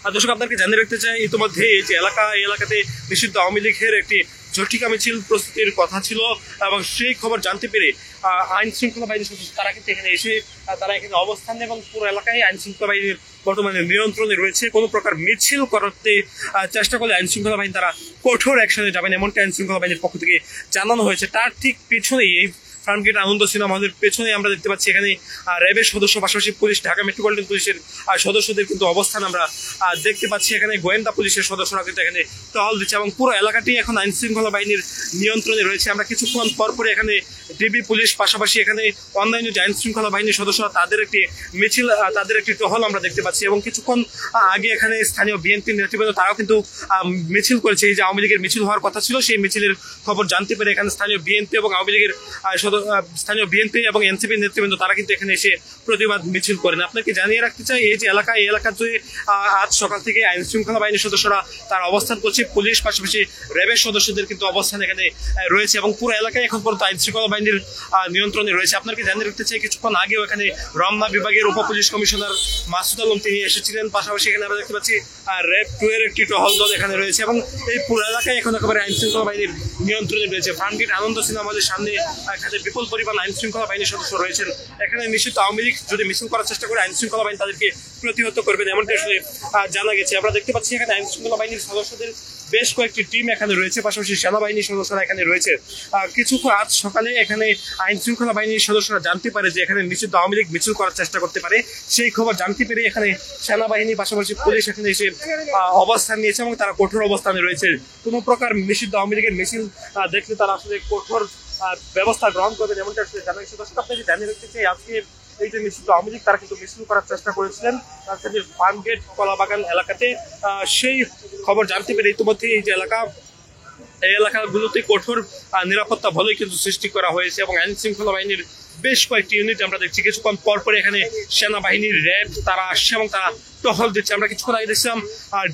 দর্শক আপনাকে জানিয়ে রাখতে চাই, ইতিমধ্যে এই যে এই এলাকাতে নিষিদ্ধ আওয়ামী লীগের একটি ঝটিকা মিছিল প্রস্তুতির কথা ছিল এবং সেই খবর জানতে পেরে আইন শৃঙ্খলা বাহিনীর সদস্য তারা কিন্তু এখানে এসে তারা এখানে অবস্থান নেয় এবং পুরো এলাকায় আইন শৃঙ্খলা বাহিনীর বর্তমানে নিয়ন্ত্রণে রয়েছে। কোনো প্রকার মিছিল করতে চেষ্টা করলে আইন শৃঙ্খলা বাহিনী তারা কঠোর অ্যাকশনে যাবেন, এমনটা আইন শৃঙ্খলা বাহিনীর পক্ষ থেকে জানানো হয়েছে। তার ঠিক পেছনেই এই ফার্মগেট আনন্দ সিনেমা হলের পেছনে আমরা দেখতে পাচ্ছি এখানে র্যাবের সদস্য, পাশাপাশি পুলিশ, ঢাকা মেট্রোপলিটন পুলিশের সদস্যদের কিন্তু অবস্থান আমরা দেখতে পাচ্ছি। এখানে গোয়েন্দা পুলিশের সদস্যরা কিন্তু এখানে টহল দিচ্ছে এবং পুরো এলাকাটি এখন আইন শৃঙ্খলা বাহিনীর নিয়ন্ত্রণে রয়েছে। আমরা কিছুক্ষণ পরে এখানে ডিবি পুলিশ, পাশাপাশি এখানে অন্যান্য যে আইন শৃঙ্খলা বাহিনীর সদস্যরা তাদের একটি মিছিল, তাদের একটি টহল আমরা দেখতে পাচ্ছি। এবং কিছুক্ষণ আগে এখানে স্থানীয় বিএনপি নেতৃবৃন্দ তারাও কিন্তু মিছিল করেছে। এই যে আওয়ামী লীগের মিছিল হওয়ার কথা ছিল, সেই মিছিলের খবর জানতে পেরে এখানে স্থানীয় বিএনপি এবং আওয়ামী লীগের স্থানীয় বিএনপি এবং এনসিপি নেতৃবৃন্দ তারা কিন্তু এখানে এসে প্রতিবাদ মিছিল করেন। আপনাকে জানিয়ে রাখতে চাই, এই যে এই এলাকার যে আজ সকাল থেকে আইন শৃঙ্খলা বাহিনীর সদস্যরা তারা অবস্থান করছে, পুলিশ পাশাপাশি র্যাবের সদস্যদের কিন্তু অবস্থান এখানে রয়েছে এবং পুরো এলাকায় এখন পর্যন্ত আইন শৃঙ্খলা বাহিনীর নিয়ন্ত্রণে রয়েছে। আপনাকে জানিয়ে রাখতে চাই, কিছুক্ষণ আগেও এখানে রমনা বিভাগের উপ পুলিশ কমিশনার মাসুদ আলম তিনি এসেছিলেন। পাশাপাশি এখানে আমরা দেখতে পাচ্ছি র্যাব 2 এর একটি টহল দল এখানে রয়েছে এবং এই পুরো এলাকায় এখন একেবারে আইন শৃঙ্খলা বাহিনীর নিয়ন্ত্রণে রয়েছে। ফার্মগেট আনন্দ সিনেমা হলের সামনে এখানে বিপুল পরিমাণ আইন শৃঙ্খলা বাহিনীর সদস্য রয়েছেন। এখানে নিশ্চিত আওয়ামী লীগ যদি মিছিল করার চেষ্টা করে আইন শৃঙ্খলা বাহিনী তাদেরকে প্রতিহত করবেন, এমনটা আসলে জানা গেছে। আমরা দেখতে পাচ্ছি এখানে আইন শৃঙ্খলা বাহিনীর সদস্যদের বেশ কয়েকটি টিম এখানে রয়েছে, পাশাপাশি সেনাবাহিনীর সদস্যরা এখানে রয়েছে। কিছুক্ষণ আজ সকালে এখানে আইন শৃঙ্খলা বাহিনীর সদস্যরা জানতে পারে যে এখানে নিষিদ্ধ আওয়ামী লীগ মিছিল করার চেষ্টা করতে পারে। সেই খবর জানতে পেরে এখানে সেনাবাহিনী পাশাপাশি পুলিশ এখানে এসে অবস্থান নিয়েছে এবং তারা কঠোর অবস্থানে রয়েছে। কোনো প্রকার নিষিদ্ধ আওয়ামী লীগের মিছিল দেখলে তারা আসলে কঠোর ব্যবস্থা গ্রহণ করবেন, এমনটা আসলে জানা গেছে। দর্শক আপনাকে জানিয়ে রাখতে চাই, আজকে এই যে নিষিদ্ধ আওয়ামী লীগ তারা কিন্তু মিছিল করার চেষ্টা করেছিলেন রাজধানীর ফার্মগেট কলাবাগান এলাকাতে। সেই খবর জানতে পেরে ইতিমধ্যে এই যে এই এলাকাগুলোতে কঠোর নিরাপত্তা ভালোই কিন্তু সৃষ্টি করা হয়েছে এবং আইন শৃঙ্খলা বাহিনীর বেশ কয়েকটি ইউনিট আমরা দেখছি। কিছুক্ষণ পর এখানে সেনাবাহিনীর র্যাব তারা আসছে এবং তারা টহল দিচ্ছে। আমরা কিছুক্ষণ আগে দেখছিলাম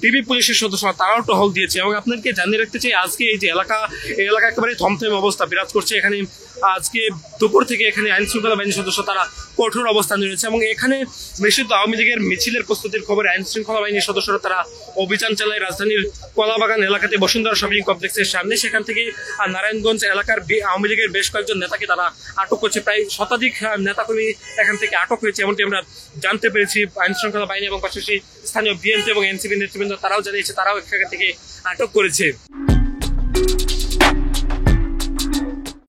ডিবি পুলিশের সদস্যরা তারাও টহল দিয়েছে এবং আপনাদেরকে জানিয়ে রাখতে চাই, আজকে এই যে এই এলাকা একেবারে থমথমে অবস্থা বিরাজ করছে। এখানে আজকে দুপুর থেকে এখানে আইন শৃঙ্খলা বাহিনীর সদস্য তারা কঠোর অবস্থানে রয়েছে এবং এখানে নিষিদ্ধ আওয়ামী লীগের মিছিলের প্রস্তুতির খবরে আইন শৃঙ্খলা বাহিনীর সদস্যরা তারা অভিযান চালায় রাজধানীর কলাবাগান এলাকাতে বসুন্ধরা শপিং কমপ্লেক্সের সামনে। সেখান থেকে নারায়ণগঞ্জ এলাকার আওয়ামী লীগের বেশ কয়েকজন নেতাকে তারা আটক করছে। প্রায় শতাধিক নেতাকর্মী এখান থেকে আটক হয়েছে, এমনটি আমরা জানতে পেরেছি। আইন শৃঙ্খলা বাহিনী এবং পাশাপাশি স্থানীয় বিএনপি এবং এনসিপি নেতৃবৃন্দ তারাও জানিয়েছে তারাও এখান থেকে আটক করেছে।